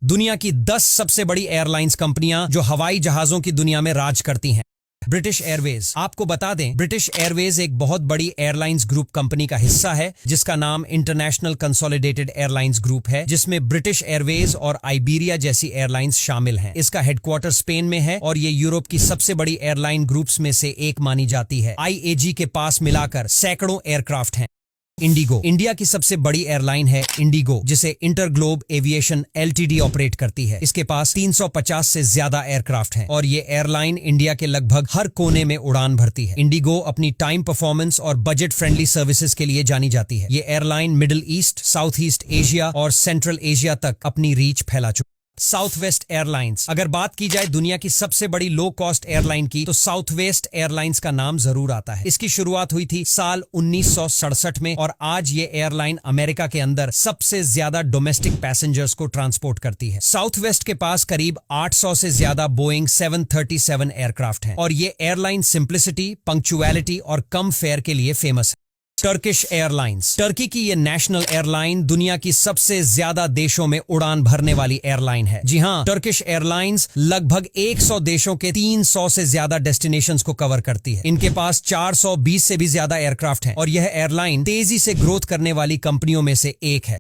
दुनिया की 10 सबसे बड़ी एयरलाइंस कंपनियां जो हवाई जहाजों की दुनिया में राज करती हैं। British Airways. आपको बता दें, ब्रिटिश एयरवेज एक बहुत बड़ी एयरलाइंस ग्रुप कंपनी का हिस्सा है जिसका नाम इंटरनेशनल कंसोलिडेटेड एयरलाइंस ग्रुप है, जिसमें ब्रिटिश एयरवेज और आइबेरिया जैसी एयरलाइंस शामिल हैं। इसका हेडक्वार्टर स्पेन में है और ये यूरोप की सबसे बड़ी एयरलाइन ग्रुप्स में से एक मानी जाती है। IAG के पास मिलाकर सैकड़ों एयरक्राफ्ट हैं। इंडिगो। इंडिया की सबसे बड़ी एयरलाइन है इंडिगो, जिसे इंटरग्लोब एविएशन LTD ऑपरेट करती है। इसके पास 350 से ज्यादा एयरक्राफ्ट हैं और ये एयरलाइन इंडिया के लगभग हर कोने में उड़ान भरती है। इंडिगो अपनी टाइम परफॉर्मेंस और बजट फ्रेंडली सर्विसेज के लिए जानी जाती है। ये airline middle east, south east Asia और सेंट्रल एशिया तक अपनी रीच फैला चुकी। South west airlines. अगर बात की जाए दुनिया की सबसे बड़ी लो कॉस्ट एयरलाइन की, तो साउथ वेस्ट एयरलाइंस का नाम जरूर आता है। इसकी शुरुआत हुई थी साल 1967 में और आज ये एयरलाइन अमेरिका के अंदर सबसे ज्यादा डोमेस्टिक पैसेंजर्स को ट्रांसपोर्ट करती है। साउथ वेस्ट के पास करीब 800 से ज्यादा बोइंग 737 एयरक्राफ्ट हैं और ये एयरलाइन सिंप्लिसिटी, पंक्चुअलिटी और कम फेयर के लिए फेमस है। Turkish airlines. टर्की की ये नेशनल एयरलाइन दुनिया की सबसे ज्यादा देशों में उड़ान भरने वाली एयरलाइन है। जी हां, टर्किश एयरलाइंस लगभग 100 देशों के 300 से ज्यादा डेस्टिनेशंस को कवर करती है। इनके पास 420 से भी ज्यादा एयरक्राफ्ट हैं और यह एयरलाइन तेजी से ग्रोथ करने वाली कंपनियों में से एक है।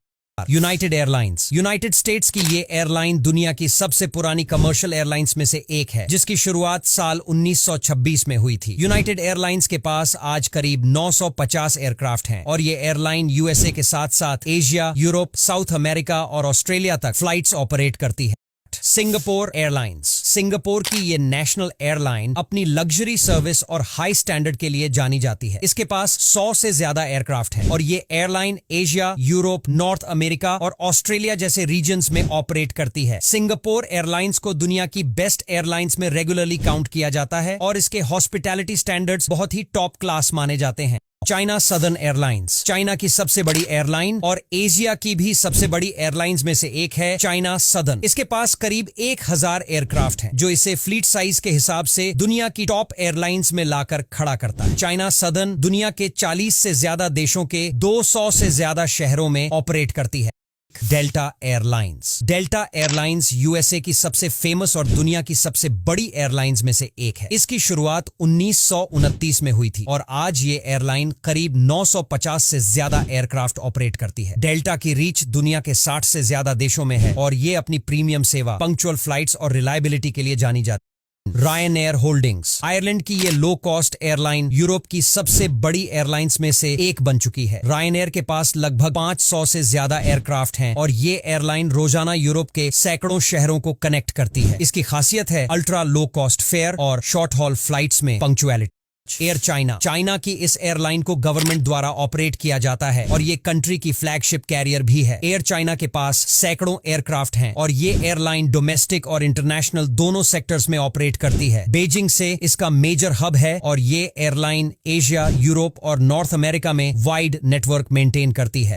United airlines. यूनाइटेड स्टेट्स की ये एयरलाइन दुनिया की सबसे पुरानी कमर्शियल एयरलाइंस में से एक है, जिसकी शुरुआत साल 1926 में हुई थी। यूनाइटेड एयरलाइंस के पास आज करीब 950 एयरक्राफ्ट हैं और ये एयरलाइन USA के साथ साथ एशिया, यूरोप, साउथ अमेरिका और ऑस्ट्रेलिया तक फ्लाइट्स ऑपरेट करती है। Singapore airlines. सिंगापुर की ये नेशनल एयरलाइन अपनी लग्जरी सर्विस और हाई स्टैंडर्ड के लिए जानी जाती है। इसके पास 100 से ज्यादा एयरक्राफ्ट है और ये airline Asia, Europe, north America और ऑस्ट्रेलिया जैसे रीजन्स में ऑपरेट करती है। सिंगापुर एयरलाइंस को दुनिया की बेस्ट एयरलाइंस में रेगुलरली काउंट किया जाता है और इसके हॉस्पिटैलिटी स्टैंडर्ड्स बहुत ही टॉप क्लास माने जाते हैं। China southern airlines. चाइना की सबसे बड़ी एयरलाइन और एशिया की भी सबसे बड़ी एयरलाइंस में से एक है चाइना सदर्न। इसके पास करीब 1000 एयरक्राफ्ट हैं, जो इसे फ्लीट साइज के हिसाब से दुनिया की टॉप एयरलाइंस में लाकर खड़ा करता है। चाइना सदर्न दुनिया के 40 से ज्यादा देशों के 200 से ज्यादा शहरों में ऑपरेट करती है। Delta airlines. Delta airlines USA की सबसे फेमस और दुनिया की सबसे बड़ी एयरलाइंस में से एक है। इसकी शुरुआत 1929 में हुई थी और आज ये एयरलाइन करीब 950 से ज्यादा एयरक्राफ्ट ऑपरेट करती है। डेल्टा की रीच दुनिया के 60 से ज्यादा देशों में है और ये अपनी प्रीमियम सेवा, पंक्चुअल फ्लाइट्स और रिलायबिलिटी के लिए जानी जाती है। रायनेयर होल्डिंग्स। आयरलैंड की ये लो कॉस्ट एयरलाइन यूरोप की सबसे बड़ी एयरलाइंस में से एक बन चुकी है। रायनेयर के पास लगभग 500 से ज्यादा एयरक्राफ्ट हैं और ये एयरलाइन रोजाना यूरोप के सैकड़ों शहरों को कनेक्ट करती है। इसकी खासियत है अल्ट्रा लो कॉस्ट फेयर और शॉर्ट हॉल फ्लाइट्स में पंक्चुअलिटी। Air China. चाइना की इस एयरलाइन को गवर्नमेंट द्वारा ऑपरेट किया जाता है और ये कंट्री की फ्लैगशिप कैरियर भी है। एयर चाइना के पास सैकड़ों एयरक्राफ्ट हैं और ये एयरलाइन डोमेस्टिक और इंटरनेशनल दोनों सेक्टर्स में ऑपरेट करती है। बीजिंग से इसका मेजर हब है और ये एयरलाइन एशिया, यूरोप और नॉर्थ अमेरिका में वाइड नेटवर्क मेंटेन करती है।